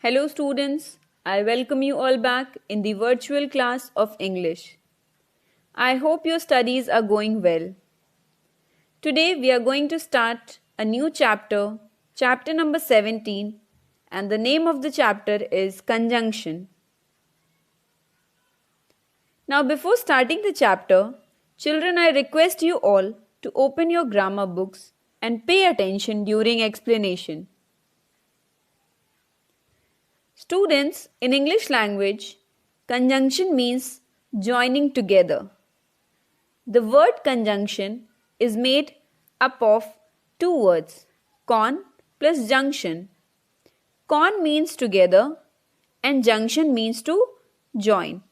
Hello students, I welcome you all back in the virtual class of English. I hope your studies are going well. Today we are going to start a new chapter, chapter number 17, and the name of the chapter is Conjunction. Now before starting the chapter, children, I request you all to open your grammar books and pay attention during explanation. Students, in English language, conjunction means joining together. The word conjunction is made up of two words, con plus junction. Con means together and junction means to join.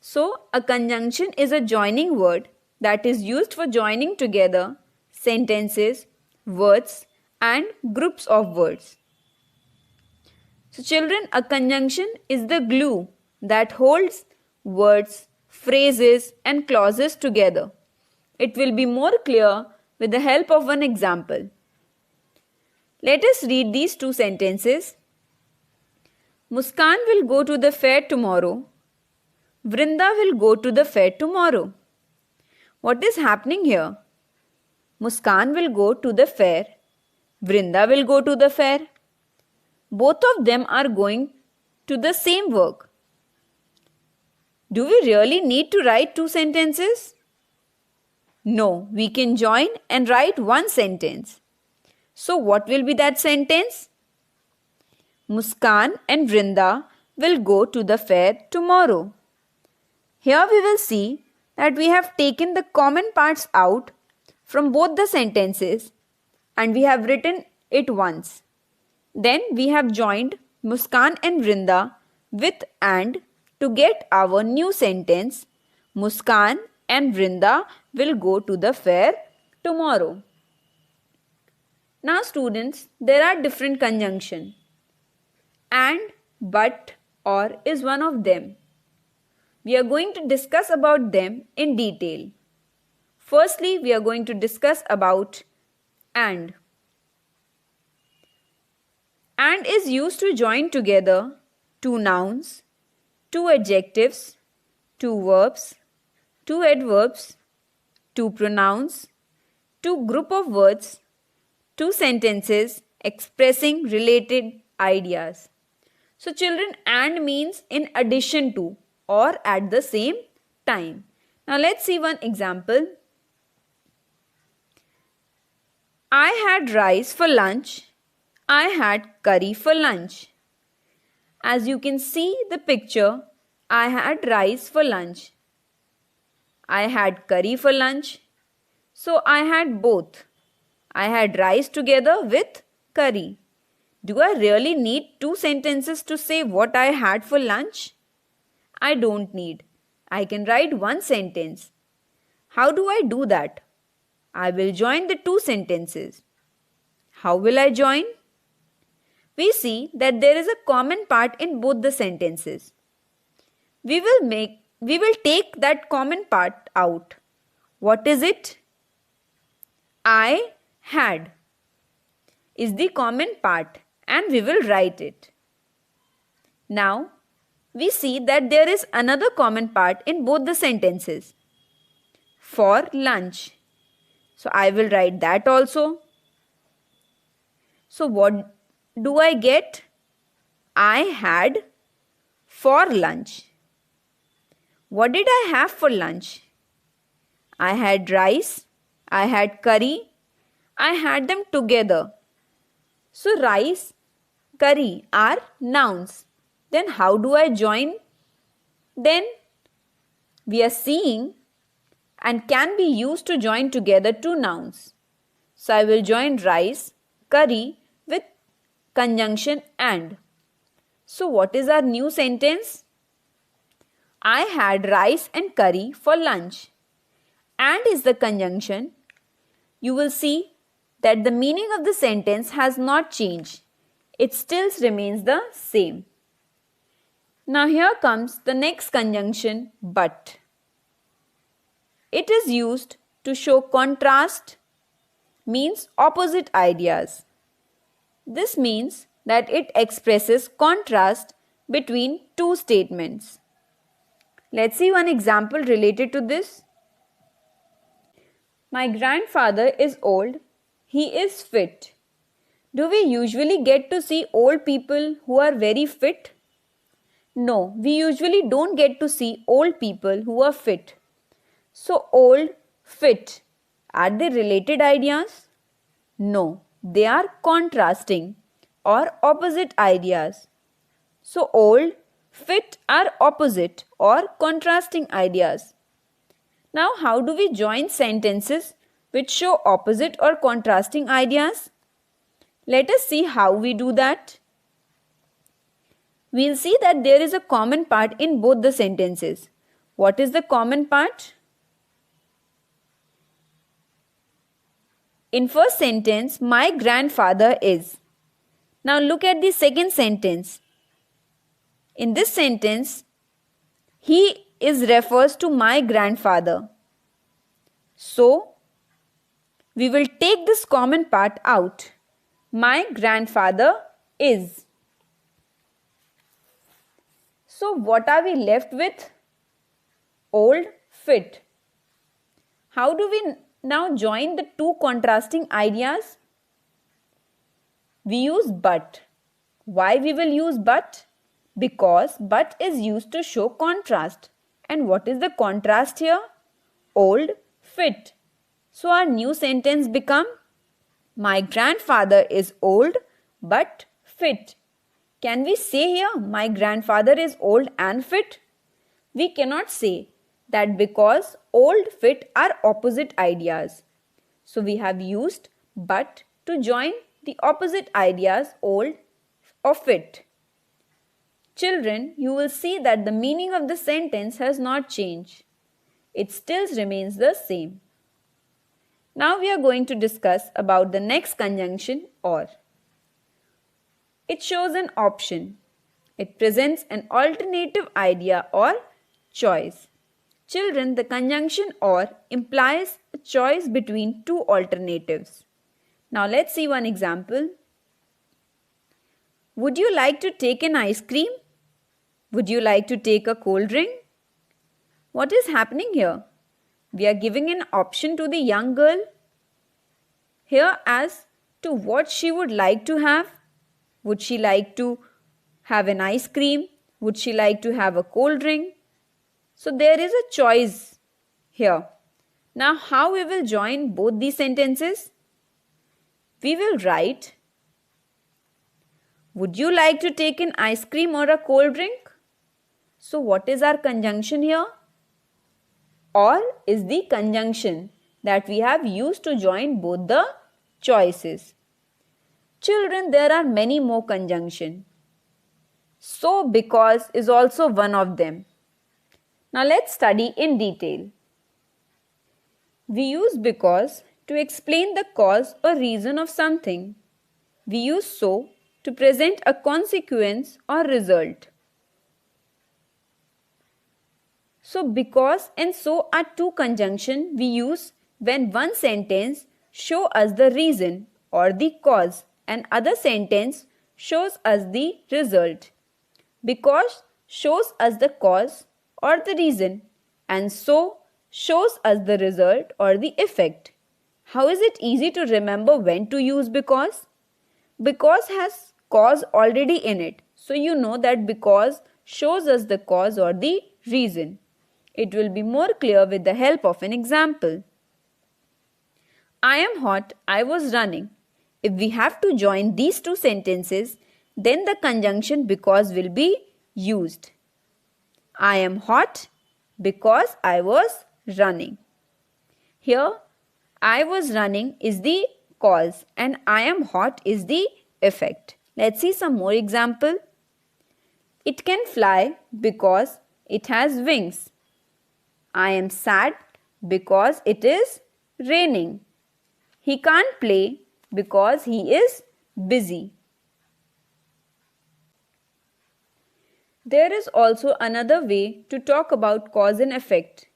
So, a conjunction is a joining word that is used for joining together sentences, words, and groups of words. So children, a conjunction is the glue that holds words, phrases and clauses together. It will be more clear with the help of one example. Let us read these two sentences. Muskan will go to the fair tomorrow. Vrinda will go to the fair tomorrow. What is happening here? Muskan will go to the fair. Vrinda will go to the fair. Both of them are going to the same work. Do we really need to write two sentences? No, we can join and write one sentence. So what will be that sentence? Muskan and Vrinda will go to the fair tomorrow. Here we will see that we have taken the common parts out from both the sentences and we have written it once. Then we have joined Muskan and Vrinda with and to get our new sentence, Muskan and Vrinda will go to the fair tomorrow. Now students, there are different conjunctions. And, but, or is one of them. We are going to discuss about them in detail. Firstly, we are going to discuss about and. And is used to join together two nouns, two adjectives, two verbs, two adverbs, two pronouns, two group of words, two sentences expressing related ideas. So children, and means in addition to or at the same time. Now let's see one example. I had rice for lunch. I had curry for lunch. As you can see the picture, I had rice for lunch. I had curry for lunch. So I had both. I had rice together with curry. Do I really need two sentences to say what I had for lunch? I don't need. I can write one sentence. How do I do that? I will join the two sentences. How will I join? We see that there is a common part in both the sentences. We will take that common part out. What is it? I had is the common part and we will write it. Now, we see that there is another common part in both the sentences. For lunch. So, I will write that also. So, what do I get? I had for lunch. What did I have for lunch? I had rice, I had curry, I had them together. So rice, curry are nouns. Then how do I join? Then we are seeing and can be used to join together two nouns. So I will join rice, curry with conjunction and. So what is our new sentence? I had rice and curry for lunch. And is the conjunction. You will see that the meaning of the sentence has not changed. It still remains the same. Now here comes the next conjunction but. It is used to show contrast, means opposite ideas. This means that it expresses contrast between two statements. Let's see one example related to this. My grandfather is old. He is fit. Do we usually get to see old people who are very fit? No, we usually don't get to see old people who are fit. So, old, fit, are they related ideas? No, they are contrasting or opposite ideas. So, old, fit are opposite or contrasting ideas. Now, how do we join sentences which show opposite or contrasting ideas? Let us see how we do that. We'll see that there is a common part in both the sentences. What is the common part? In first sentence, my grandfather is. Now look at the second sentence. In this sentence, he is refers to my grandfather. So, we will take this common part out. My grandfather is. So, what are we left with? Old, fit. How do we now join the two contrasting ideas? We use but. Why we will use but? Because but is used to show contrast. And what is the contrast here? Old, fit. So our new sentence become, my grandfather is old but fit. Can we say here, my grandfather is old and fit? We cannot say that because old, fit are opposite ideas. So we have used but to join the opposite ideas old or fit. Children, you will see that the meaning of the sentence has not changed. It still remains the same. Now we are going to discuss about the next conjunction or. It shows an option. It presents an alternative idea or choice. Children, the conjunction or implies a choice between two alternatives. Now let's see one example. Would you like to take an ice cream? Would you like to take a cold drink? What is happening here? We are giving an option to the young girl here as to what she would like to have. Would she like to have an ice cream? Would she like to have a cold drink? So there is a choice here. Now how we will join both these sentences? We will write, would you like to take an ice cream or a cold drink? So what is our conjunction here? Or is the conjunction that we have used to join both the choices. Children, there are many more conjunctions. So, because is also one of them. Now let's study in detail. We use because to explain the cause or reason of something. We use so to present a consequence or result. So, because and so are two conjunctions we use when one sentence shows us the reason or the cause and other sentence shows us the result. Because shows us the cause or the reason and so shows us the result or the effect. How is it easy to remember when to use because? Because has cause already in it. So you know that because shows us the cause or the reason. It will be more clear with the help of an example. I am hot, I was running. If we have to join these two sentences, then the conjunction because will be used. I am hot because I was running. Here, I was running is the cause and I am hot is the effect. Let's see some more example. It can fly because it has wings. I am sad because it is raining. He can't play because he is busy. There is also another way to talk about cause and effect.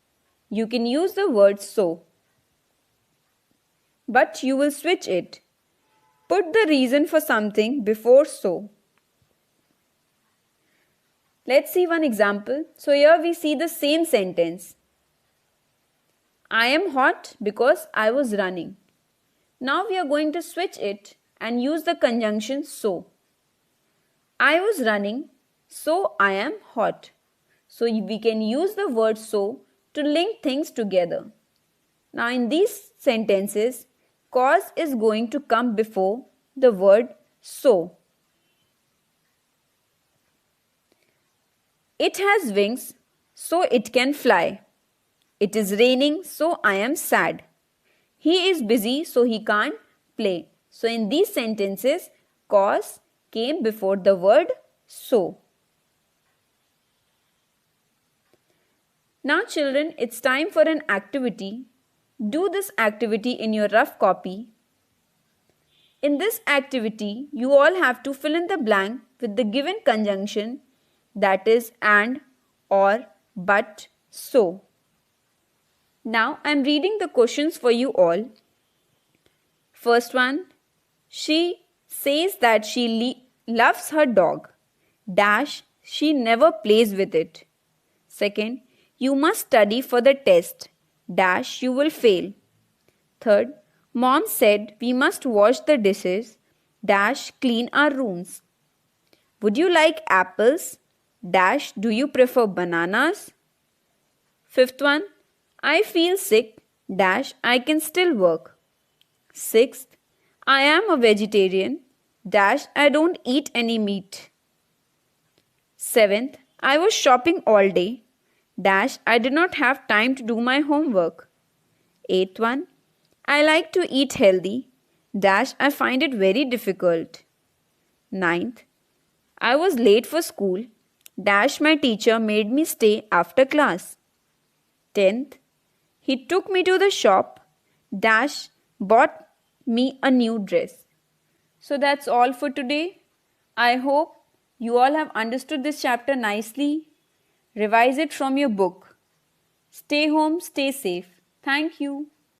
You can use the word so, but you will switch it. Put the reason for something before so. Let's see one example. So here we see the same sentence. I am hot because I was running. Now we are going to switch it and use the conjunction so. I was running, so I am hot. So we can use the word so to link things together. Now in these sentences, cause is going to come before the word so. It has wings, so it can fly. It is raining, so I am sad. He is busy, so he can't play. So in these sentences, cause came before the word so. Now children, it's time for an activity. Do this activity in your rough copy. In this activity, you all have to fill in the blank with the given conjunction, that is and, or, but, so. Now I am reading the questions for you all. First one, she says that she loves her dog. Dash, she never plays with it. Second, you must study for the test. Dash, you will fail. Third, mom said we must wash the dishes. Dash, clean our rooms. Would you like apples? Dash, do you prefer bananas? Fifth one, I feel sick. Dash, I can still work. Sixth, I am a vegetarian. Dash, I don't eat any meat. Seventh, I was shopping all day. Dash, I did not have time to do my homework. Eighth one, I like to eat healthy. Dash, I find it very difficult. Ninth, I was late for school. Dash, my teacher made me stay after class. 10th, he took me to the shop. Dash, bought me a new dress. So that's all for today. I hope you all have understood this chapter nicely. Revise it from your book. Stay home, stay safe. Thank you.